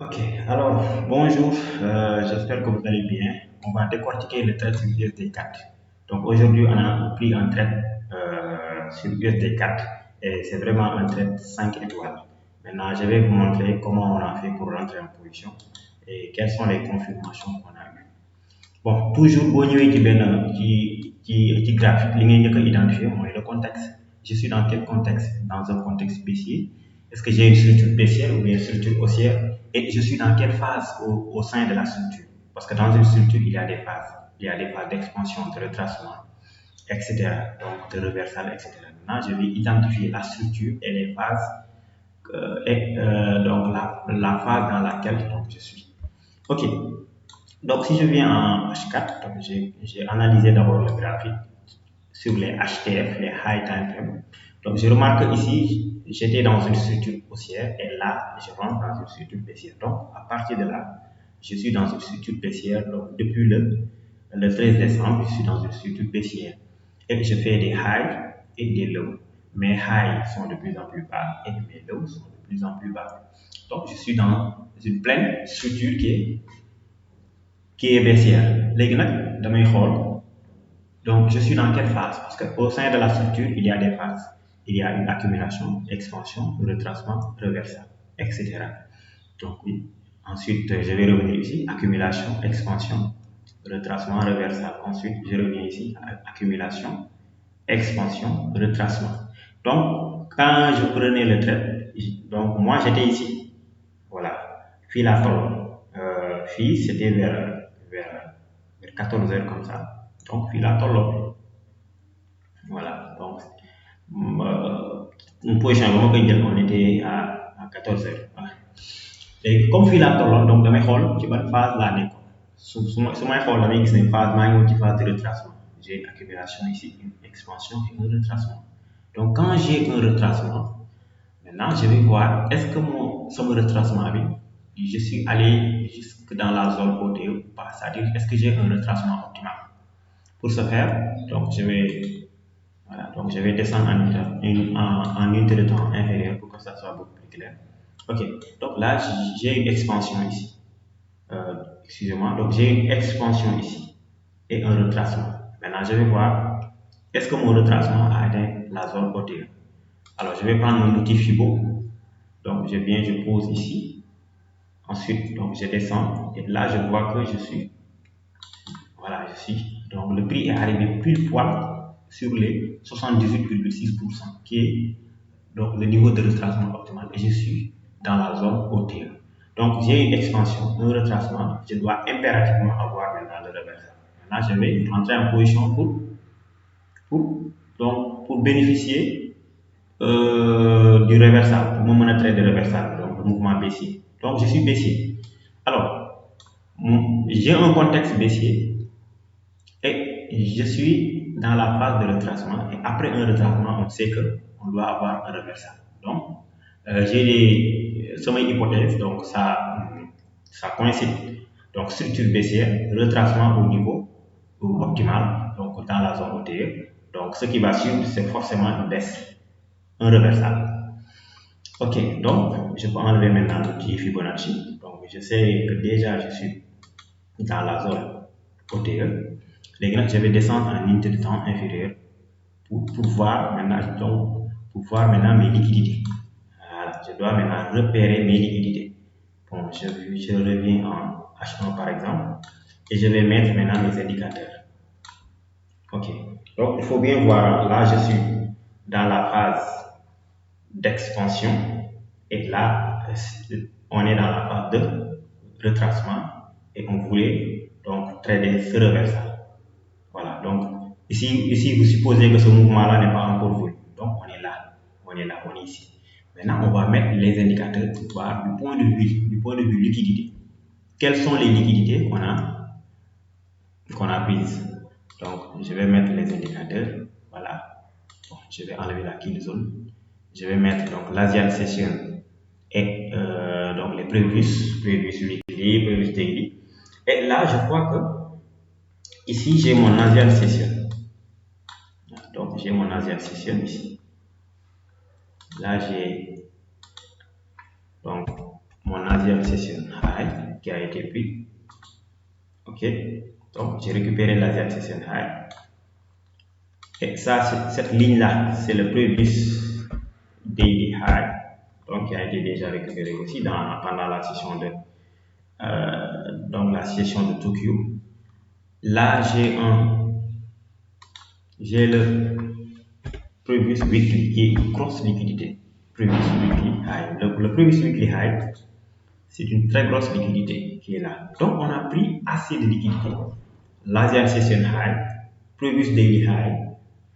Ok, alors bonjour, j'espère que vous allez bien. On va décortiquer le trait sur USD4. Donc aujourd'hui, on a pris un trait sur USD4 et c'est vraiment un trait 5 étoiles. Maintenant, je vais vous montrer comment on a fait pour rentrer en position et quelles sont les confirmations qu'on a eues. Bon, toujours boo ñëwee ci benn ci graphique li ngay njëkk a identifier mooy le contexte. Je suis dans quel contexte? Dans un contexte baissier. Est-ce que j'ai une structure baissière ou bien une structure haussière? Et je suis dans quelle phase au sein de la structure? Parce que dans une structure, il y a des phases. Il y a des phases d'expansion, de retracement, etc. Donc de reversal, etc. Maintenant, je vais identifier la structure et les phases donc la phase dans laquelle donc, je suis. Ok, donc, si je viens en H4, donc j'ai analysé d'abord le graphique sur les HTF, les High Time Frame. Donc, je remarque que ici, j'étais dans une structure haussière et là, je rentre dans une structure baissière. Donc, à partir de là, je suis dans une structure baissière. Donc, depuis le 13 décembre, je suis dans une structure baissière. Et je fais des highs et des lows. Mes highs sont de plus en plus bas et mes lows sont de plus en plus bas. Donc, je suis dans une pleine structure qui est baissière. Léegi nag damay xool donc je suis dans quelle phase parce que au sein de la structure il y a des phases. Il y a une accumulation, expansion, retracement, reversal, etc. Donc oui. Ensuite je vais revenir ici accumulation, expansion, retracement, reversal. Ensuite je reviens ici accumulation, expansion, retracement. Donc quand je prenais le trait, donc moi j'étais ici. Voilà. Fii laa tolloon fii c'était vers 14 heures comme ça donc fii laa tolloon voilà donc position bi ma koy jël on était à 14 heures voilà. léegi comme fii laa tolloon donc damay xool ci ban phase laa nekkoon su may xool damay gis ne phase maa ngi woon ci phase de retracement j'ai une accumulation ici une expansion et un retracement donc quand j'ai un retracement maintenant je vais voir est-ce que sama retracement bi je suis allé jusque dans la zone haute ou pas, c'est-à-dire est-ce que j'ai un retracement optimal. Pour ce faire, donc je vais descendre en unité de temps inférieure pour que ça soit beaucoup plus clair. Ok, donc là j'ai une expansion ici. Excusez-moi, donc j'ai une expansion ici et un retracement. Maintenant je vais voir est-ce que mon retracement a atteint la zone haute. Alors je vais prendre mon outil Fibo. Donc je viens, je pose ici. Ensuite, donc je descends et là je vois que je suis, voilà, donc le prix est arrivé pile poil sur les 78,6% qui est donc le niveau de retracement optimal et je suis dans la zone hauteur. Donc j'ai une expansion, un retracement, je dois impérativement avoir maintenant le reversal. Maintenant je vais rentrer en position pour bénéficier du reversal, pour me traiter de reversal, donc le mouvement baissier. Donc je suis baissier. Alors, j'ai un contexte baissier et je suis dans la phase de retracement. Et après un retracement, on sait qu'on doit avoir un reversal. Donc, j'ai des hypothèses, donc ça coïncide. Donc, structure baissière, retracement au niveau optimal, donc dans la zone hauteur. Donc, ce qui va suivre, c'est forcément une baisse, un reversal. Ok, donc je peux enlever maintenant l'outil Fibonacci. Donc je sais que déjà je suis dans la zone hauteur. Je vais descendre en unité de temps inférieure pour voir maintenant, pour voir maintenant mes liquidités. Voilà, je dois maintenant repérer mes liquidités. Bon, je reviens en H1 par exemple et je vais mettre maintenant mes indicateurs. Ok, donc il faut bien voir, là je suis dans la phase d'expansion et là on est dans la phase de retracement et on voulait donc trader ce reversal. Voilà, donc ici vous supposez que ce mouvement-là n'est pas encore venu. Donc on est là, on est ici. Maintenant on va mettre les indicateurs pour voir du point de vue liquidité. Quelles sont les liquidités qu'on a prises. Donc je vais mettre les indicateurs, voilà. Bon, je vais enlever la kill zone. Je vais mettre donc l'Asian Session et donc les previous weekly, previous daily. Et là, je crois que ici j'ai mon Asian Session. Donc j'ai mon Asian Session ici. Là j'ai donc mon Asian Session High qui a été pris. Ok, donc j'ai récupéré l'Asian Session High. Et ça, cette ligne-là, c'est le previous daily high, donc qui a été déjà récupéré aussi pendant la session donc la session de Tokyo. Là, j'ai le previous weekly qui est grosse liquidité. Previous weekly high. Le previous weekly high, c'est une très grosse liquidité qui est là. Donc, on a pris assez de liquidité. L'Asian Session High, previous daily high,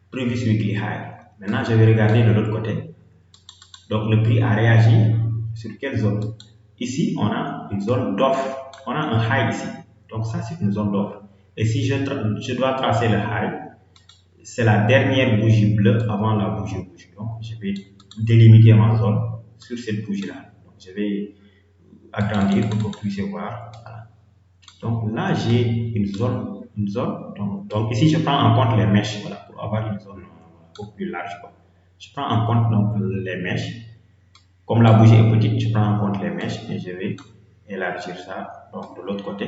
previous weekly high. Maintenant, je vais regarder de l'autre côté. Donc, le prix a réagi sur quelle zone? Ici, on a une zone d'offre. On a un high ici. Donc, ça, c'est une zone d'offre. Et si je dois tracer le high, c'est la dernière bougie bleue avant la bougie rouge. Donc, je vais délimiter ma zone sur cette bougie-là. Donc, je vais agrandir pour que vous puissiez voir. Voilà. Donc, là, j'ai une zone. Donc, ici, je prends en compte les mèches, voilà, pour avoir une zone beaucoup plus large, quoi. Je prends en compte donc les mèches. Comme la bougie est petite, je prends en compte les mèches et je vais élargir ça donc de l'autre côté.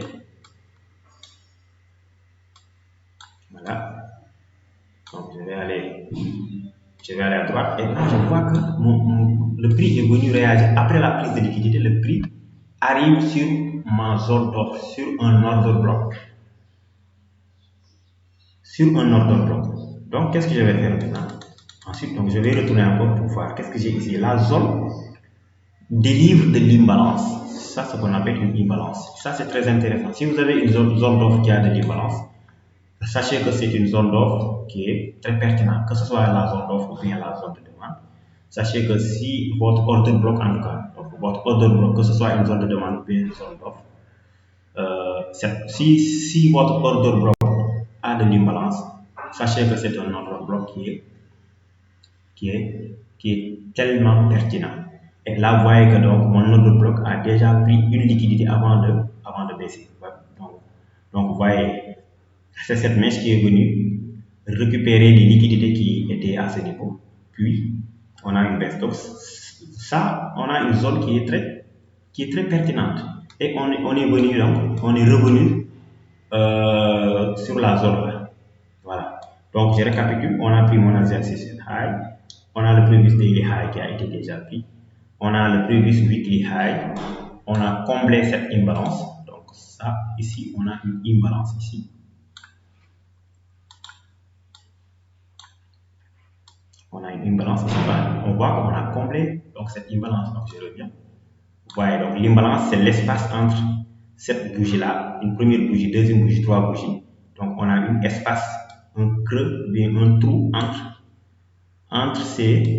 Voilà. Donc je vais aller à droite et là je vois que le prix est venu réagir. Après la prise de liquidité, le prix arrive sur ma zone d'offre, sur un order block. Donc qu'est-ce que je vais faire maintenant? Ensuite, donc, je vais retourner encore pour voir qu'est-ce que j'ai ici. La zone délivre de l'imbalance. Ça, c'est ce qu'on appelle une imbalance. Ça, c'est très intéressant. Si vous avez une zone d'offre qui a de l'imbalance, sachez que c'est une zone d'offre qui est très pertinente, que ce soit la zone d'offre ou bien la zone de demande. Sachez que si votre order block, en tout cas, donc votre order block, que ce soit une zone de demande ou bien une zone d'offre, si votre order block a de l'imbalance, sachez que c'est un order block qui est tellement pertinent. Et là, vous voyez que donc mon order block a déjà pris une liquidité avant de baisser. Donc vous voyez, c'est cette mèche qui est venue récupérer les liquidités qui étaient à ce niveau. Puis, on a une baisse. Donc, ça, on a une zone qui est très pertinente. Et on est revenu sur la zone là. Voilà. Donc, je récapitule. On a pris mon Asian Session High. On a le previous daily high qui a été déjà pris. On a le previous weekly high. On a comblé cette imbalance. Donc, ça, ici, on a une imbalance ici. On a une imbalance ici. On voit qu'on a comblé donc cette imbalance. Donc, je reviens. Vous voyez, donc l'imbalance, c'est l'espace entre cette bougie-là, une première bougie, deuxième bougie, trois bougies. Donc, on a un espace, un creux, bien un trou entre ces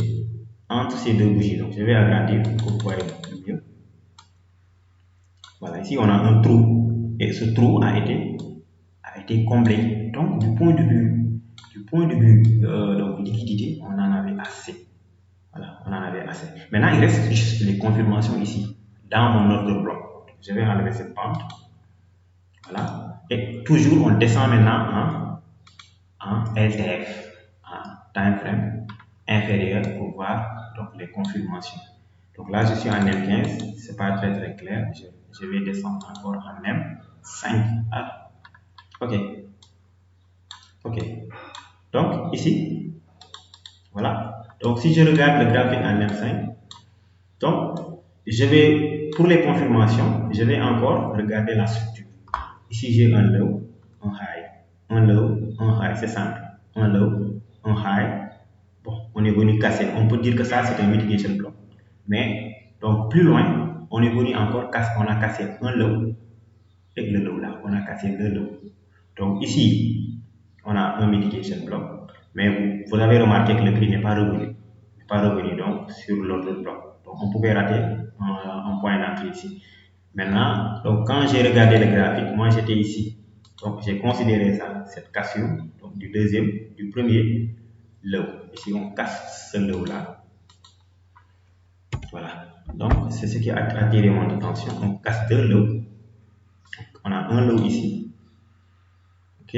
deux bougies. Donc, je vais agrandir pour que vous voyez mieux. Voilà, ici, on a un trou. Et ce trou a été comblé. Donc, du point de vue donc, liquidité, on en avait assez. Voilà, on en avait assez. Maintenant, il reste juste les confirmations ici, dans mon order block. Je vais enlever cette pente. Voilà. Et toujours, on descend maintenant en LTF, en time frame inférieur pour voir donc, les confirmations. Donc là, je suis en M15, c'est pas très clair. Je vais descendre encore en M5. Ah, ok. Donc ici, voilà. Donc si je regarde le graphique en M5, donc pour les confirmations, je vais encore regarder la structure. Ici, j'ai un low, un high, un low, un high, c'est simple. Un low, un high. Bon, on est venu casser. On peut dire que ça, c'est un mitigation block. Mais, donc, plus loin, on est venu encore casser. On a cassé un low. Et le low là, on a cassé le low. Donc, ici, on a un mitigation block. Mais vous avez remarqué que le prix n'est pas revenu. Donc, sur l'autre bloc. Donc, on pouvait rater un point d'entrée ici. Maintenant, donc quand j'ai regardé le graphique, moi j'étais ici. Donc j'ai considéré ça, cette cassure, donc du premier low. Ici on casse ce low là. Voilà. Donc c'est ce qui a attiré mon attention. On casse deux lows. On a un low ici. Ok.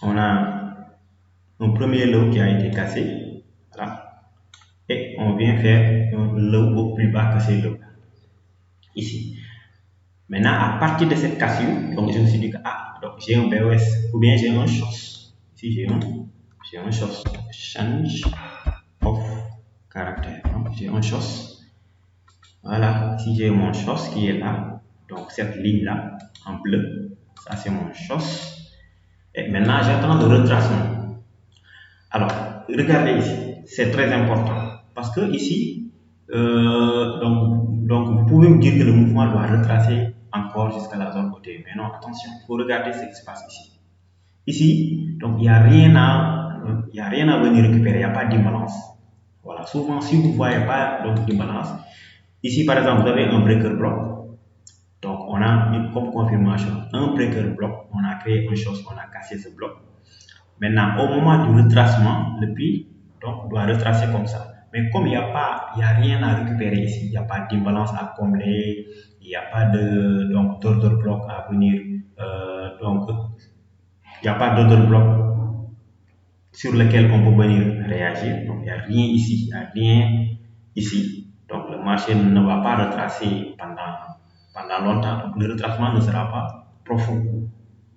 On a un premier low qui a été cassé. Voilà. Et on vient faire un low au plus bas que ces lows. ici. Maintenant, à partir de cette cassure, donc je me suis dit que donc j'ai un BOS ou bien j'ai un SHOS. Ici, j'ai un SHOS, change of caractère. Donc j'ai un SHOS. Voilà, ici j'ai mon SHOS qui est là. Donc cette ligne-là, en bleu, ça c'est mon SHOS. Et maintenant, j'attends le retracement. Alors, regardez ici, c'est très important. Parce que ici, donc vous pouvez me dire que le mouvement doit retracer encore jusqu'à la zone côté. Mais non, attention, il faut regarder ce qui se passe ici. Ici, donc il n'y a rien à venir récupérer, il n'y a pas d'imbalance. Voilà, souvent si vous ne voyez pas d'imbalance, ici par exemple vous avez un breaker block. Donc on a comme confirmation un breaker block, on a créé une chose, on a cassé ce bloc. Maintenant, au moment du retracement, le prix donc, doit retracer comme ça. Mais comme il n'y a rien à récupérer ici, il n'y a pas d'imbalance à combler, il n'y a pas d'order bloc à venir, donc il n'y a pas d'order bloc sur lequel on peut venir réagir. Donc il n'y a rien ici, il n'y a rien ici. Donc le marché ne va pas retracer pendant longtemps. Donc le retracement ne sera pas profond.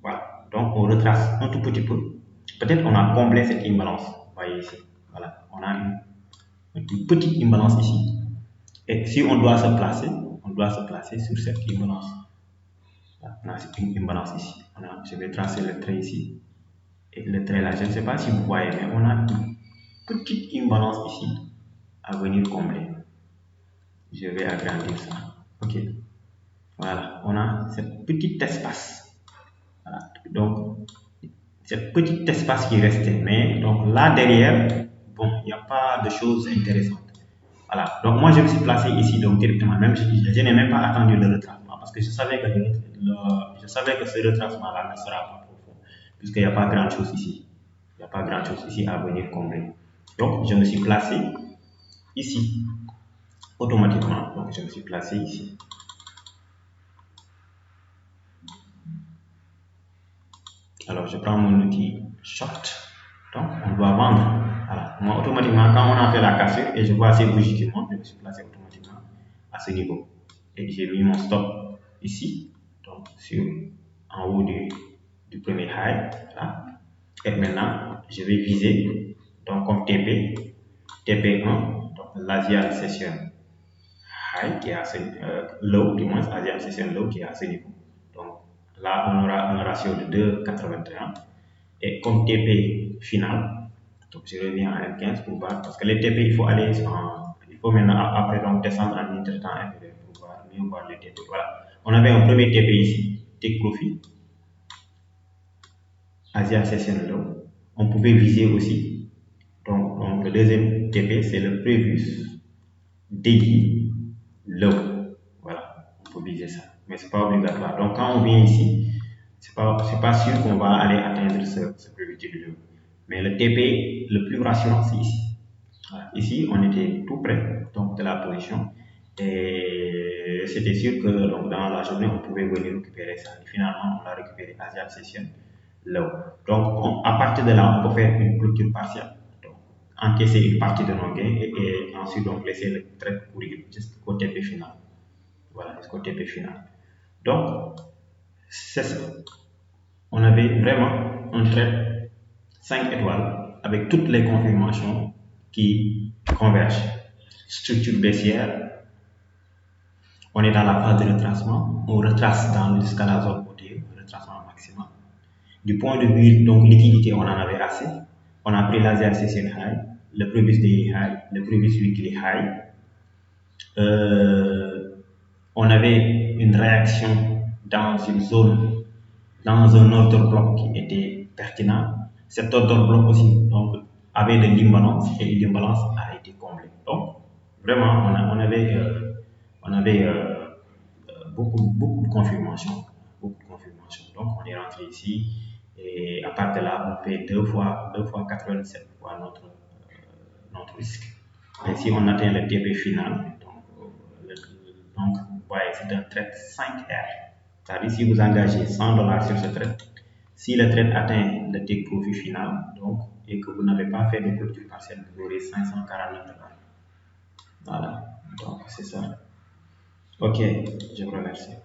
Voilà. Donc on retrace un tout petit peu. Peut-être on a comblé cette imbalance. Vous voyez ici. Voilà. On a une petite imbalance ici. Et si on doit se placer sur cette imbalance. Voilà. On a une imbalance ici. Je vais tracer le trait ici. Et le trait là, je ne sais pas si vous voyez, mais on a une petite imbalance ici à venir combler. Je vais agrandir ça. Ok. Voilà. On a cette petite espace. Voilà. Donc, cette petite espace qui restait. Mais donc là derrière, bon, il n'y a pas de choses intéressantes. Voilà. Donc moi je me suis placé ici donc directement. Même je n'ai même pas attendu le retracement parce que je savais que ce retracement-là ne sera pas profond puisqu'il n'y a pas grand chose ici. Il n'y a pas grand chose ici à venir combler. Donc je me suis placé ici automatiquement. Donc je me suis placé ici. Alors je prends mon outil short. Donc on doit vendre. Voilà. Moi automatiquement quand on a fait la cassure et je vois ces bougies qui montent, je me suis placé automatiquement à ce niveau. Et j'ai mis mon stop ici, donc en haut du premier high. Voilà. Et maintenant je vais viser donc comme TP1, donc l'Asian Session High qui est à ce low, du moins Asian Session Low qui est à ce niveau. Donc là on aura un ratio de 2,81 et comme TP final, donc je reviens à M15 pour voir parce que les TP il faut maintenant après donc descendre en intertemps inférieur pour mieux voir les TP. Voilà, on avait un premier TP ici, Take Profit, Asian Session Low. On pouvait viser aussi. Donc le deuxième TP c'est le Previous Daily Low. Voilà, on peut viser ça, mais c'est pas obligatoire. Donc quand on vient ici, c'est pas sûr qu'on va aller atteindre ce Previous Daily Low. Mais le TP le plus rassurant c'est ici. Voilà. Ici, on était tout près donc, de la position et c'était sûr que donc, dans la journée, on pouvait venir récupérer ça. Et finalement, on l'a récupéré Asian Session Low. Donc, à partir de là, on peut faire une clôture partielle. Donc, encaisser une partie de nos gains et ensuite donc, laisser le trait courir jusqu'au TP final. Voilà, jusqu'au TP final. Donc, c'est ça. On avait vraiment un trait 5 étoiles avec toutes les confirmations qui convergent. Structure baissière, on est dans la phase de retracement, on retrace jusqu'à la zone côté, retracement maximum. Du point de vue donc liquidité, on en avait assez. On a pris l'Asian Session High, le previous daily high, le previous weekly high. On avait une réaction dans une zone, dans un order bloc qui était pertinent. Cet order bloc aussi donc, avait de l'imbalance et l'imbalance a été comblée. Donc, vraiment, on avait beaucoup de confirmations. Beaucoup de confirmations. Donc, on est rentré ici et à partir de là, on fait 2 fois 87 fois notre risque. Et si on atteint le TP final, donc vous voyez, c'est un trade 5R. C'est-à-dire si vous engagez $100 sur ce trade, si le trade atteint le take profit final, donc, et que vous n'avez pas fait de clôture partielle, vous aurez $549. Voilà, donc c'est ça. Ok, je vous remercie.